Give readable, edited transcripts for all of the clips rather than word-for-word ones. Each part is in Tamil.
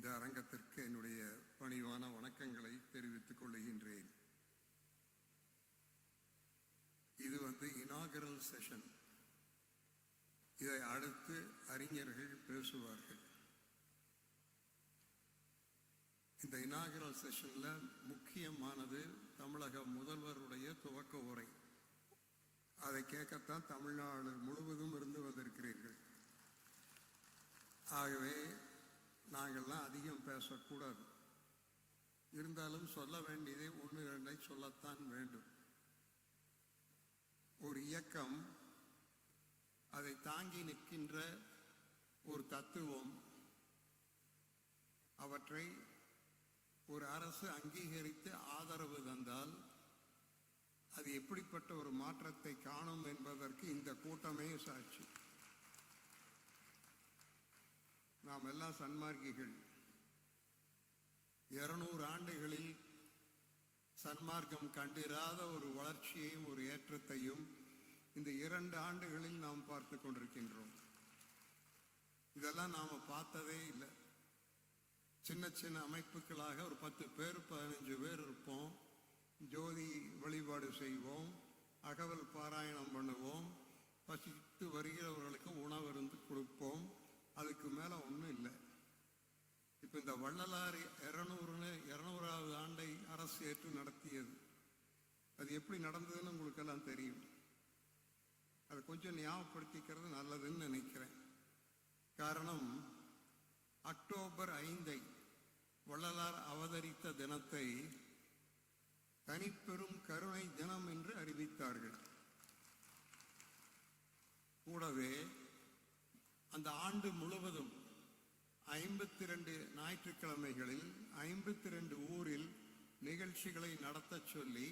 இந்த அரங்கத்திற்கு என்னுடைய பணிவான வணக்கங்களை தெரிவித்துக் கொள்கின்றேன். இது இனாகரல் செஷன். இதை அடுத்து அறிஞர்கள் பேசுவார்கள். இந்த இனாகரல் செஷன்ல முக்கியமானது தமிழக முதல்வருடைய துவக்க உரை. அதை கேட்கத்தான் தமிழ்நாடு முழுவதும் இருந்து வந்திருக்கிறீர்கள். ஆகவே நாங்கள்லாம் அதிகம் பேசக்கூடாது. இருந்தாலும் சொல்ல வேண்டியதை ஒன்று இரண்டை சொல்லத்தான் வேண்டும். ஒரு இயக்கம், அதை தாங்கி நிற்கின்ற ஒரு தத்துவம், அவற்றை ஒரு அரசு அங்கீகரித்து ஆதரவு தந்தால் அது எப்படிப்பட்ட ஒரு மாற்றத்தை காணும் என்பதற்கு இந்த கூட்டமே சாட்சி. நாம் எல்லாம் சன்மார்க்கிகள். 200 ஆண்டுகளில் சன்மார்க்கம் கண்டிராத ஒரு வளர்ச்சியையும் ஒரு ஏற்றத்தையும் இந்த 2 ஆண்டுகளில் நாம் பார்த்து கொண்டிருக்கின்றோம். இதெல்லாம் நாம் பார்த்ததே இல்லை. சின்ன சின்ன அமைப்புகளாக ஒரு 10 பேர் 15 பேர் இருப்போம். ஜோதி வழிபாடு செய்வோம், அகவல் பாராயணம் பண்ணுவோம், பசித்து வருகிறவர்களுக்கு உணவிருந்து கொடுப்போம். அதுக்கு மேலே ஒன்றும் இல்லை. இப்போ இந்த வள்ளலார் 200வது ஆண்டை அரசு ஏற்று நடத்தியது. அது எப்படி நடந்ததுன்னு உங்களுக்கெல்லாம் தெரியும். அதை கொஞ்சம் ஞாபகப்படுத்திக்கிறது நல்லதுன்னு நினைக்கிறேன். காரணம், அக்டோபர் 5 வள்ளலார் அவதரித்த தினத்தை தனிப்பெரும் கருணை தினம் என்று அறிவித்தார்கள். கூடவே அந்த ஆண்டு முழுவதும் 52 ஞாயிற்றுக்கிழமைகளில் 52 ஊரில் நிகழ்ச்சிகளை நடத்த சொல்லி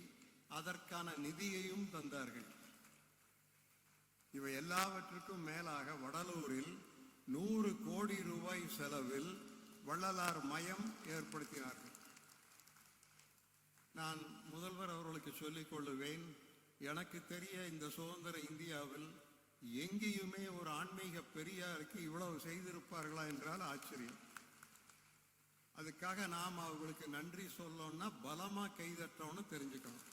அதற்கான நிதியையும் தந்தார்கள். இவை எல்லாவற்றுக்கும் மேலாக வடலூரில் 100 கோடி ரூபாய் செலவில் வள்ளலார் மையம் ஏற்படுத்தினார்கள். நான் முதல்வர் அவர்களுக்கு சொல்லிக் கொள்ளுவேன், எனக்கு தெரிய இந்த சுதந்திர இந்தியாவில் எங்கேயுமே ஒரு ஆன்மீக பெரியாருக்கு இவ்வளவு செய்திருப்பார்களா என்றால் ஆச்சரியம். அதுக்காக நாம் அவர்களுக்கு நன்றி சொல்லணும்னா பலமா கைதட்டோம்னு தெரிஞ்சுக்கணும்.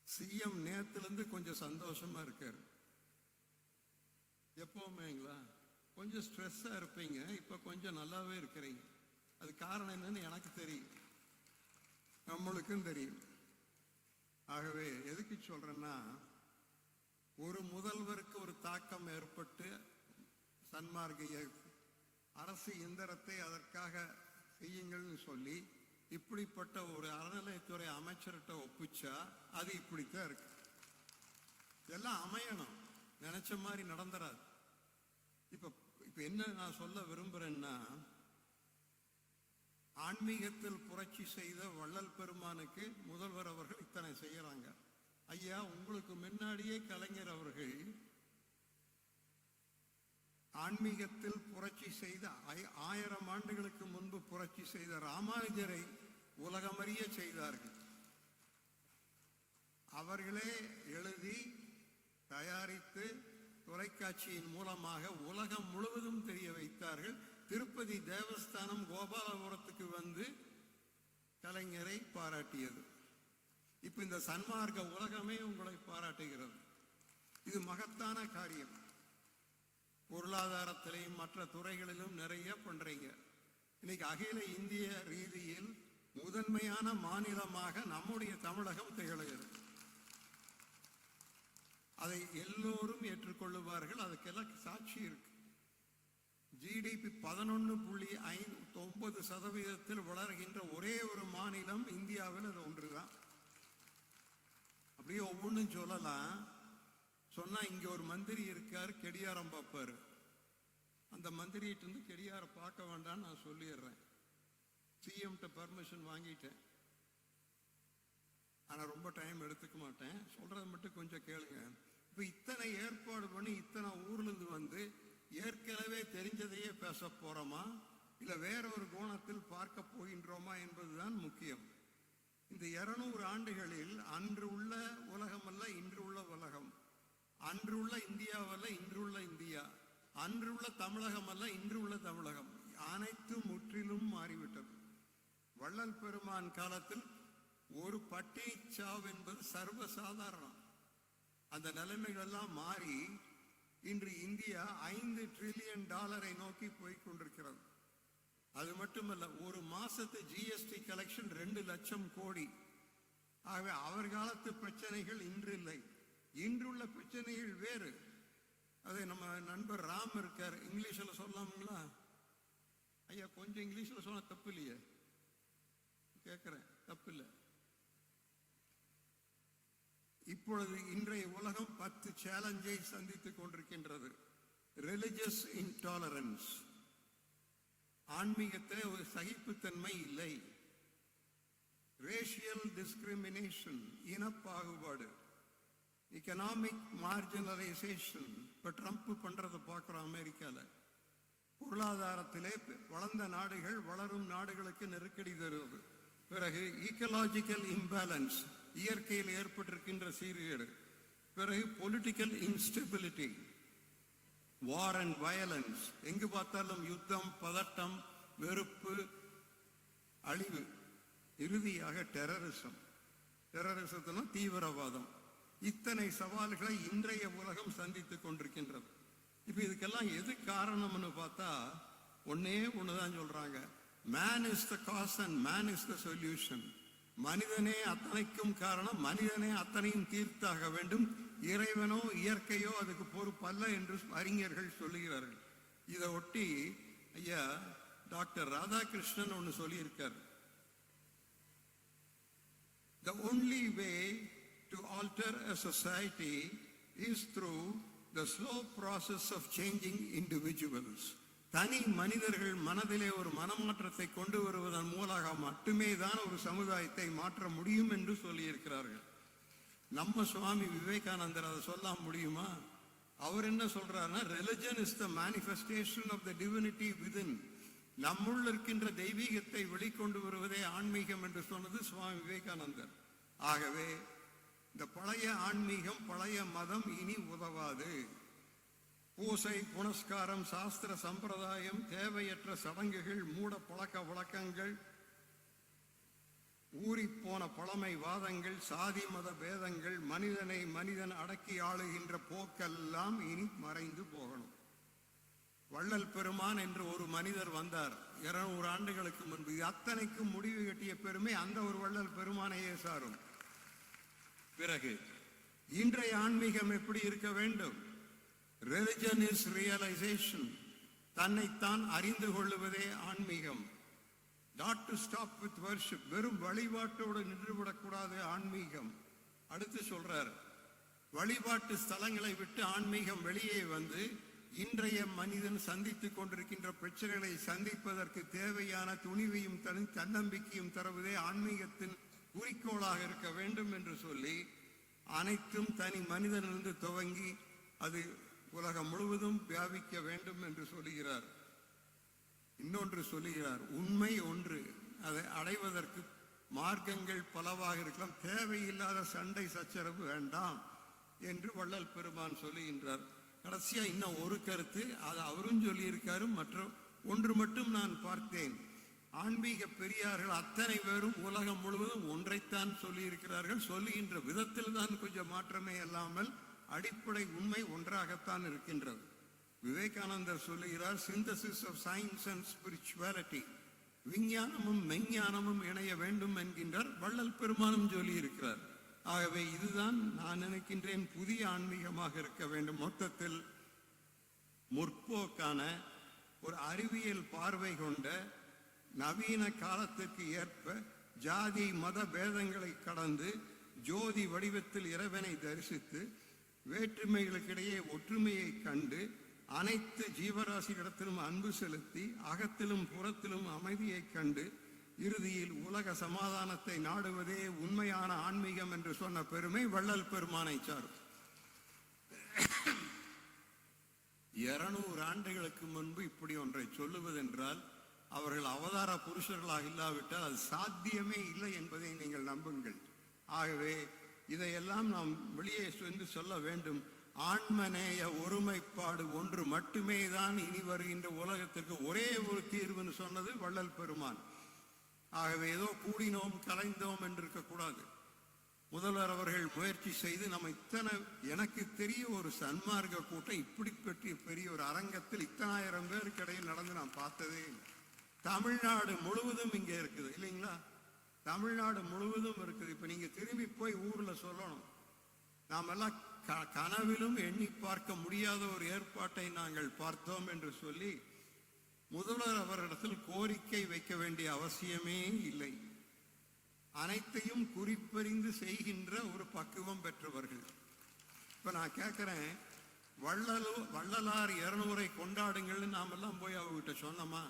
சிஎம் நேரத்திலிருந்து கொஞ்சம் சந்தோஷமா இருக்காரு. எப்பவுமேங்களா கொஞ்சம் ஸ்ட்ரெஸ்ஸா இருப்பீங்க, இப்ப கொஞ்சம் நல்லாவே இருக்கிறீங்க. அது காரணம் என்னன்னு எனக்கு தெரியும், நம்மளுக்கும் தெரியும். ஆகவே எதுக்கு சொல்றேன்னா, ஒரு முதல்வருக்கு ஒரு தாக்கம் ஏற்பட்டு சன்மார்க்க அரசு இயந்திரத்தை அதற்காக செய்யுங்கள்னு சொல்லி இப்படிப்பட்ட ஒரு அறநிலையத்துறை அமைச்சர்கிட்ட ஒப்பிச்சா அது இப்படித்தான் இருக்கு. இதெல்லாம் அமையணும், நினைச்ச மாதிரி நடந்துராது. இப்ப என்ன நான் சொல்ல விரும்புறேன்னா, ஆன்மீகத்தில் புரட்சி செய்த வள்ளல் பெருமானுக்கு முதல்வர் அவர்கள் இத்தனை செய்யறாங்க. ஐயா, உங்களுக்கு முன்னாடியே கலைஞர் அவர்கள் ஆன்மீகத்தில் புரட்சி செய்த 1000 ஆண்டுகளுக்கு முன்பு புரட்சி செய்த ராமானுஜரை உலகமறிய செய்தார்கள். அவர்களே எழுதி தயாரித்து தொலைக்காட்சியின் மூலமாக உலகம் முழுவதும் தெரிய வைத்தார்கள். திருப்பதி தேவஸ்தானம் கோபாலபுரத்துக்கு வந்து கலைஞரை பாராட்டியது. இப்ப இந்த சன்மார்க்க உலகமே உங்களை பாராட்டுகிறது. இது மகத்தான காரியம். பொருளாதாரத்திலையும் மற்ற துறைகளிலும் நிறைய பண்றீங்க. இன்னைக்கு அகில இந்திய ரீதியில் முதன்மையான மாநிலமாக நம்முடைய தமிழகம் திகழ்கிறது. அதை எல்லோரும் ஏற்றுக்கொள்ளுவார்கள். அதுக்கெல்லாம் சாட்சி இருக்கு. ஜிடிபி 11.9% வளர்கின்ற ஒரே ஒரு மாநிலம் இந்தியாவில் அது ஒன்றுதான். அப்படியே ஒவ்வொன்றும் சொல்லலாம். சொன்னா இங்க ஒரு மந்திரி இருக்காரு, கெடியாரம் பார்ப்பாரு. அந்த மந்திரிட்டு இருந்து கெடியார பார்க்க வேண்டாம்னு நான் சொல்லிடுறேன். சிஎம்கிட்ட பர்மிஷன் வாங்கிட்டேன். ஆனா ரொம்ப டைம் எடுத்துக்க மாட்டேன், சொல்றதை மட்டும் கொஞ்சம் கேளுங்க. இப்ப இத்தனை ஏற்பாடு பண்ணி இத்தனை ஊர்ல இருந்து வந்து ஏற்கனவே தெரிஞ்சதையே பேச போறோமா, இல்ல வேற ஒரு கோணத்தில் பார்க்க போகின்றோமா என்பதுதான் முக்கியம். இந்த 200 ஆண்டுகளில் அன்று உள்ள உலகம் அல்ல இன்று உள்ள உலகம், அன்று உள்ள இந்தியாவல்ல இன்று உள்ள இந்தியா. அன்று உள்ள தமிழகம் அல்ல, இன்று உள்ள தமிழகம் அனைத்தும் முற்றிலும் மாறிவிட்டது. வள்ளல் பெருமான் காலத்தில் ஒரு பட்டினி சாவு என்பது சர்வசாதாரணம். அந்த நிலைமைகள் எல்லாம் மாறி இன்று இந்தியா $5 டிரில்லியன் நோக்கி போய் கொண்டிருக்கிறது. அது மட்டுமல்ல, ஒரு மாசத்து ஜிஎஸ்டி கலெக்ஷன் 2 லட்சம் கோடி. ஆகவே அவர் காலத்து பிரச்சனைகள் இன்று இல்லை, இன்றுள்ள பிரச்சனைகள் வேறு. அதை நம்ம நண்பர் ராம் இருக்கார், இங்கிலீஷ்ல சொல்லலாம்ங்களா ஐயா? கொஞ்சம் இங்கிலீஷ்ல சொன்னா தப்பு இல்லையே? கேட்கிறேன், தப்பு இல்லை. இப்பொழுது இன்றைய உலகம் 10 சேலஞ்சை சந்தித்துக் கொண்டிருக்கின்றது. ரிலிஜியஸ் இன்டாலரன்ஸ், ஆன்மீகத்தில் ஒரு சகிப்புத்தன்மை இல்லை. ரேஷியல் டிஸ்கிரிமினேஷன், இனப்பாகுபாடு. எக்கனாமிக் மார்ஜினலைசேஷன், இப்ப ட்ரம்ப் பண்றதை பார்க்கிறோம் அமெரிக்கால. பொருளாதாரத்திலே வளர்ந்த நாடுகள் வளரும் நாடுகளுக்கு நெருக்கடி தருவது. பிறகு ஈக்கலாஜிக்கல் இம்பேலன்ஸ், இயற்கையில் ஏற்பட்டிருக்கின்ற சீர்கேடு. பிறகு political instability, war and violence, எங்கு பார்த்தாலும் யுத்தம், பதட்டம், வெறுப்பு, அழிவு. இறுதியாக டெரரிசம், டெரரிசத்தினா தீவிரவாதம். இத்தனை சவால்களை இன்றைய உலகம் சந்தித்துக் கொண்டிருக்கின்றது. இப்ப இதுக்கெல்லாம் எது காரணம்னு பார்த்தா ஒன்னே ஒண்ணுதான் சொல்றாங்க, man is the cause and man is the solution. மனிதனே அத்தனைக்கும் காரணம், மனிதனே அத்தனையும் தீர்த்தாக வேண்டும். இறைவனோ இயற்கையோ அதுக்கு பொறுப்பல்ல என்று அறிஞர்கள் சொல்லுகிறார்கள். இதை ஒட்டி ஐயா டாக்டர் ராதாகிருஷ்ணன் ஒன்னு சொல்லியிருக்கார். The only way to alter a society is through the slow process of changing individuals. தனி மனிதர்கள் மனதிலே ஒரு மனமாற்றத்தை கொண்டு வருவதன் மூலமாக மட்டுமே தான் ஒரு சமுதாயத்தை மாற்ற முடியும் என்று சொல்லியிருக்கிறார்கள். நம்ம சுவாமி விவேகானந்தர் அதை சொல்ல முடியுமா? அவர் என்ன சொல்றாருன்னா, religion is the manifestation of the divinity within. நம்முள் இருக்கின்ற தெய்வீகத்தை வெளிக்கொண்டு வருவதே ஆன்மீகம் என்று சொன்னது சுவாமி விவேகானந்தர். ஆகவே இந்த பழைய ஆன்மீகம், பழைய மதம் இனி உதவாது. பூசை, புனஸ்காரம், சாஸ்திர சம்பிரதாயம், தேவையற்ற சடங்குகள், மூட பழக்க வழக்கங்கள், ஊறிப்போன பழமை வாதங்கள், சாதி மத பேதங்கள், மனிதனை மனிதன் அடக்கி ஆளுகின்ற போக்கெல்லாம் இனி மறைந்து போகணும். வள்ளல் பெருமான் என்று ஒரு மனிதர் வந்தார் 200 ஆண்டுகளுக்கு முன்பு. அத்தனைக்கும் முடிவு கட்டிய பெருமை அந்த ஒரு வள்ளல் பெருமானையே சாரும். பிறகு இன்றைய ஆன்மீகம் எப்படி இருக்க வேண்டும்? Religion is realization. தன்னைத்தான் அறிந்து கொள்ளுவதே ஆன்மீகம். Not to stop with worship. வெறும் வழிபாட்டோடு நின்றுவிடக்கூடாது ஆன்மீகம். அடுத்து சொல்றார், வழிபாட்டு ஸ்தலங்களை விட்டு ஆன்மீகம் வெளியே வந்து இன்றைய மனிதன் சந்தித்துக் கொண்டிருக்கின்ற பிரச்சனைகளை சந்திப்பதற்கு தேவையான துணிவையும் தன்னம்பிக்கையும் தருவதே ஆன்மீகத்தின் குறிக்கோளாக இருக்க வேண்டும் என்று சொல்லி, அனைத்தும் தனி மனிதனிலிருந்து துவங்கி அது உலகம் முழுவதும் வியாபிக்க வேண்டும் என்று சொல்லுகிறார். இன்னொன்று சொல்லுகிறார், உண்மை ஒன்று, அதை அடைவதற்கு மார்க்கங்கள் பலவாக இருக்கலாம், தேவையில்லாத சண்டை சச்சரவு வேண்டாம் என்று வள்ளல் பெருமான் சொல்லுகின்றார். கடைசியா இன்னும் ஒரு கருத்து, அது அவரும் சொல்லியிருக்காரு. மற்ற ஒன்று மட்டும் நான் பார்த்தேன், ஆன்மீக பெரியார்கள் அத்தனை பேரும் உலகம் முழுவதும் ஒன்றைத்தான் சொல்லியிருக்கிறார்கள். சொல்லுகின்ற விதத்தில் தான் கொஞ்சம் மாற்றமே இல்லாமல் அடிப்படை உண்மை ஒன்றாகத்தான் இருக்கின்றது. விவேகானந்தர் சொல்லுகிறார், synthesis of science and spirituality, விஞ்ஞானமும் மெஞ்ஞானமும் இணைய வேண்டும் என்கின்றார். வள்ளல் பெருமானும் சொல்லியிருக்கிறார். ஆகவே இதுதான் நான் நினைக்கின்றேன் புதிய ஆன்மீகமாக இருக்க வேண்டும். மொத்தத்தில் முற்போக்கான ஒரு அறிவியல் பார்வை கொண்ட நவீன காலத்துக்கு ஏற்ப ஜாதி மத பேதங்களை கடந்து ஜோதி வடிவத்தில் இறைவனை தரிசித்து வேற்றுமைகளுக்கிடையே ஒற்றுமையை கண்டு அனைத்து ஜீவராசிகளிடத்திலும் அன்பு செலுத்தி அகத்திலும் புறத்திலும் அமைதியை கண்டு இறுதியில் உலக சமாதானத்தை நாடுவதே உண்மையான ஆன்மீகம் என்று சொன்ன பெருமை வள்ளல் பெருமானை சாரும். 200 ஆண்டுகளுக்கு முன்பு இப்படி ஒன்றை சொல்லுவதென்றால் அவர்கள் அவதார புருஷர்களாக இல்லாவிட்டால் அது சாத்தியமே இல்லை என்பதை நீங்கள் நம்புங்கள். ஆகவே இதையெல்லாம் நாம் வெளியே சென்று சொல்ல வேண்டும். ஆன்மநேய ஒருமைப்பாடு ஒன்று மட்டுமே தான் இனி வருகின்ற உலகத்திற்கு ஒரே ஒரு தீர்வுன்னு சொன்னது வள்ளல் பெருமான். ஆகவே ஏதோ கூடினோம் கலைந்தோம் என்று இருக்கக்கூடாது. முதல்வர் அவர்கள் முயற்சி செய்து நம்ம இத்தனை, எனக்கு தெரிய ஒரு சன்மார்க்க கூட்டம் இப்படி பற்றிய பெரிய ஒரு அரங்கத்தில் இத்தனாயிரம் பேருக்கு இடையில் நடந்து நான் பார்த்ததே இல்லை. தமிழ்நாடு முழுவதும் இங்கே இருக்குது இல்லைங்களா? தமிழ்நாடு முழுவதும் இருக்குது. இப்ப நீங்க திரும்பி போய் ஊர்ல சொல்லணும், நாமெல்லாம் கனவிலும் எண்ணி பார்க்க முடியாத ஒரு ஏற்பாட்டை நாங்கள் பார்த்தோம் என்று சொல்லி முதல்வர் அவரிடத்தில் கோரிக்கை வைக்க வேண்டிய அவசியமே இல்லை. அனைத்தையும் குறிப்பறிந்து செய்கின்ற ஒரு பக்குவம் பெற்றவர்கள். இப்ப நான் கேட்கிறேன், வள்ளலார் 200 கொண்டாடுங்கள்னு நாமெல்லாம் போய் அவங்ககிட்ட சொன்னோமா?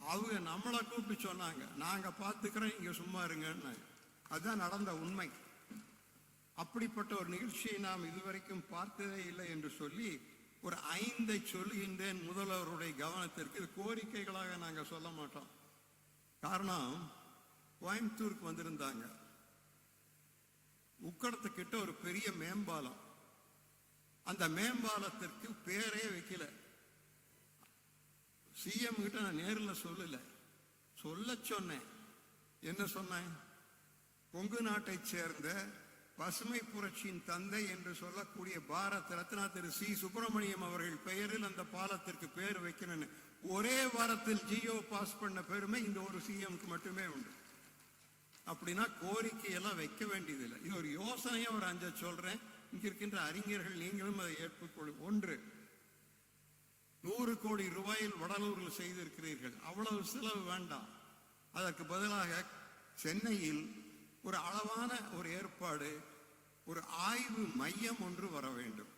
அவங்க நம்மளை கூப்பிட்டு சொன்னாங்க, நாங்க பார்த்துக்கிறோம், இங்க சும்மா இருங்கன்னு. அதுதான் நடந்த உண்மை. அப்படிப்பட்ட ஒரு நிகழ்ச்சியை நாம் இதுவரைக்கும் பார்த்ததே இல்லை என்று சொல்லி ஒரு 5 சொல்லுகின்றேன் முதல்வருடைய கவனத்திற்கு. இது கோரிக்கைகளாக நாங்க சொல்ல மாட்டோம். காரணம், கோயம்புத்தூருக்கு வந்திருந்தாங்க. உக்கடத்துக்கிட்ட ஒரு பெரிய மேம்பாலம், அந்த மேம்பாலத்திற்கு பேரே வைக்கல. சிஎம் கிட்ட நான் நேரில் சொல்ல சொன்னேன். என்ன சொன்னேன்? கொங்கு நாட்டை சேர்ந்த பசுமை புரட்சியின் தந்தை என்று சொல்லக்கூடிய பாரத் ரத்னா திரு சி சுப்பிரமணியம் அவர்கள் பெயரில் அந்த பாலத்திற்கு பேர் வைக்கணும்னு ஒரே வாரத்தில் ஜியோ பாஸ் பண்ண பெருமை இந்த ஒரு சிஎம்க்கு மட்டுமே உண்டு. அப்படின்னா கோரிக்கையெல்லாம் வைக்க வேண்டியதில்லை. இது ஒரு யோசனையா ஒரு 5 சொல்றேன். இங்க இருக்கின்ற அறிஞர்கள் நீங்களும் அதை ஏற்றுக்கொள்ளும். 1, 100 கோடி ரூபாயில் வடலூரில் செய்திருக்கிறீர்கள். அவ்வளவு செலவு வேண்டாம். அதற்கு பதிலாக சென்னையில் ஒரு அளவான ஒரு ஏற்பாடு, ஒரு ஆய்வு மையம் ஒன்று வர வேண்டும்.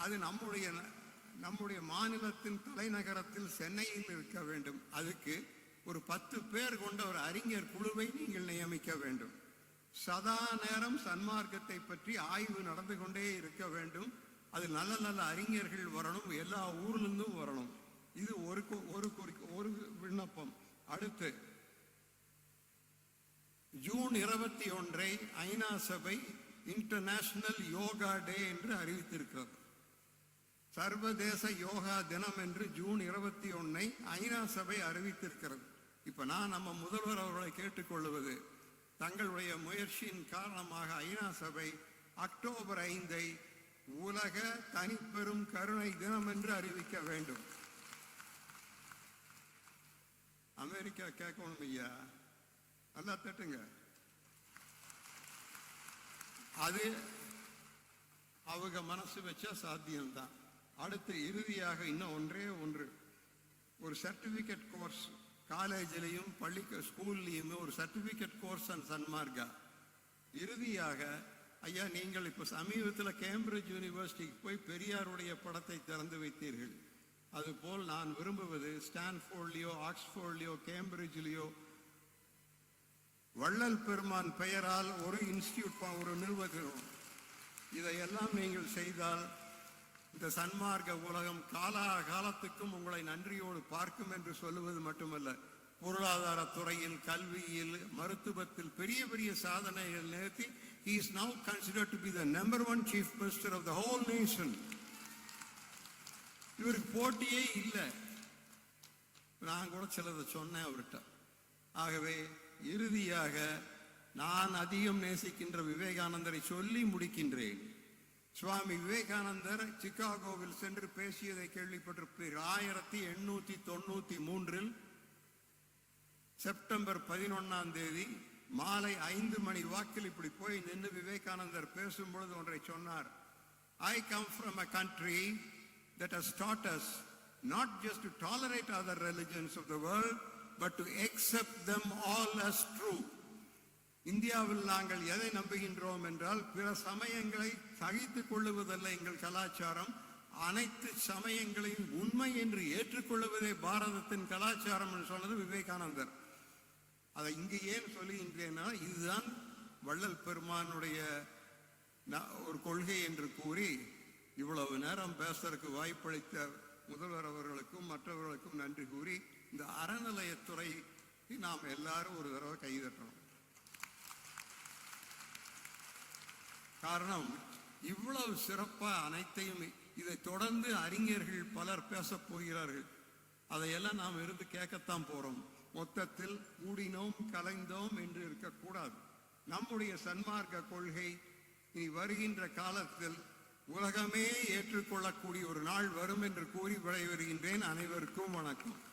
அது நம்முடைய மாநிலத்தின் தலைநகரத்தில் சென்னையில் இருக்க வேண்டும். அதுக்கு ஒரு 10 பேர் கொண்ட ஒரு அறிஞர் குழுவை நீங்கள் நியமிக்க வேண்டும். சதா நேரம் சன்மார்க்கத்தை பற்றி ஆய்வு நடந்து கொண்டே இருக்க வேண்டும். அது நல்ல நல்ல அறிஞர்கள் வரணும், எல்லா ஊர்லிருந்தும் வரணும். இது ஒரு விண்ணப்பம். அடுத்து, ஜூன் 21 ஐநா சபை இன்டர்நேஷனல் யோகா டே என்று அறிவித்திருக்கிறது. சர்வதேச யோகா தினம் என்று ஜூன் 21 ஐநா சபை அறிவித்திருக்கிறது. இப்ப நான் நம்ம முதல்வர் அவர்களை கேட்டுக்கொள்வது, தங்களுடைய முயற்சியின் காரணமாக ஐநா சபை அக்டோபர் 5 உலக தனிப்பெரும் கருணை தினம் என்று அறிவிக்க வேண்டும். அமெரிக்கா கேட்கணும் ஐயா, நல்லா தட்டுங்க. அது அவங்க மனசு வச்சா சாத்தியம்தான். அடுத்து இறுதியாக இன்னும் ஒன்று, ஒரு சர்டிபிகேட் கோர்ஸ் காலேஜிலையும் ஸ்கூல்லையுமே ஒரு சர்டிபிகேட் கோர்ஸ் அண்ட் சன்மார்க்கா. இறுதியாக ஐயா, நீங்கள் இப்ப சமீபத்தில் கேம்பிரிட்ஜ் யூனிவர்சிட்டிக்கு போய் பெரியாருடைய படத்தை திறந்து வைத்தீர்கள். அதுபோல் நான் விரும்புவது ஸ்டான்ஃபோர்ட்லயோ ஆக்ஸ்போர்ட்லயோ கேம்பிரிட்ஜ்லயோ வள்ளல் பெருமான் பெயரால் ஒரு இன்ஸ்டிடியூட், ஒரு நிறுவனம், இதையெல்லாம் நீங்கள் செய்தால் இந்த சன்மார்க்க உலகம் காலத்துக்கும் உங்களை நன்றியோடு பார்க்கும் என்று சொல்லுவது மட்டுமல்ல, பொருளாதார துறையில், கல்வியில், மருத்துவத்தில் பெரிய பெரிய சாதனைகள் நிறுத்தி he is now considered to be the number 1 chief minister of the whole nation. இவருக்கு போட்டியே இல்லை. நான் கூட சிலதை சொன்னேன் அவர்கிட்ட. ஆகவே இறுதியாக நான் அதிகம் நேசிக்கின்ற விவேகானந்தரை சொல்லி முடிக்கின்றேன். சுவாமி விவேகானந்தர் சிகாகோவில் சென்று பேசியதை கேள்விப்பட்டிருப்பீர்கள். 1893 செப்டம்பர் 11 மாலை 5 மணி வாக்கில் இப்படி போய் நின்று விவேகானந்தர் பேசும்பொழுது ஒன்றை சொன்னார். I come from a country that has taught us not just to tolerate other religions of the world, but to accept them all as true. இந்தியாவில் நாங்கள் எதை நம்புகின்றோம் என்றால், பிற சமயங்களை சகித்துக் கொள்ளுவதல்ல எங்கள் கலாச்சாரம், அனைத்து சமயங்களையும் உண்மை என்று ஏற்றுக்கொள்வதே பாரதத்தின் கலாச்சாரம் என்று சொன்னது விவேகானந்தர். அதை இங்கு ஏன் சொல்லுகின்றேன்னா, இதுதான் வள்ளல் பெருமானுடைய ஒரு கொள்கை என்று கூறி இவ்வளவு நேரம் பேசுறதுக்கு வாய்ப்பளித்த முதல்வர் அவர்களுக்கும் மற்றவர்களுக்கும் நன்றி கூறி, இந்த அறநிலையத்துறை நாம் எல்லாரும் ஒரு தடவை கைதட்டணும். காரணம், இவ்வளவு சிறப்பா அனைத்தையும் இதை தொடர்ந்து அறிஞர்கள் பலர் பேசப் போகிறார்கள். அதையெல்லாம் நாம் இருந்து கேட்கத்தான் போறோம். மொத்தத்தில் கூடினோம் கலைந்தோம் என்று இருக்கக்கூடாது. நம்முடைய சன்மார்க்க கொள்கை இனி வருகின்ற காலத்தில் உலகமே ஏற்றுக்கொள்ளக்கூடிய ஒரு நாள் வரும் என்று கூறி விடைபெறுகின்றேன். அனைவருக்கும் வணக்கம்.